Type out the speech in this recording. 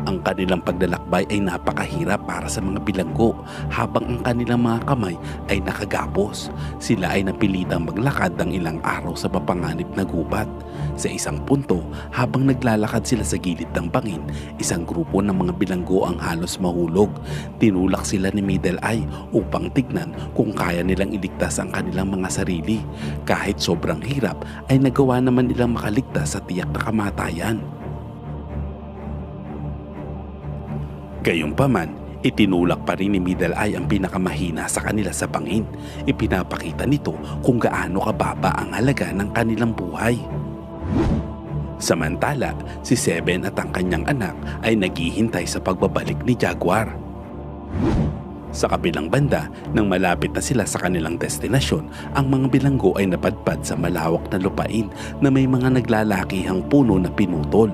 Ang kanilang paglalakbay ay napakahirap para sa mga bilanggo habang ang kanilang mga kamay ay nakagapos. Sila ay napilitang maglakad ng ilang araw sa mapanganib na gubat. Sa isang punto, habang naglalakad sila sa gilid ng bangin, isang grupo ng mga bilanggo ang halos mahulog. Tinulak sila ni Middle Eye upang tignan kung kaya nilang iligtas ang kanilang mga sarili. Kahit sobrang hirap, ay nagawa naman nilang makaligtas sa tiyak na kamatayan. Gayunpaman, itinulak pa rin ni Middle Eye ang pinakamahina sa kanila sa bangin. Ipinapakita nito kung gaano kababa ang halaga ng kanilang buhay. Samantala, si Seven at ang kanyang anak ay naghihintay sa pagbabalik ni Jaguar. Sa kabilang banda, nang malapit na sila sa kanilang destinasyon, ang mga bilanggo ay napadpad sa malawak na lupain na may mga naglalakihang puno na pinutol.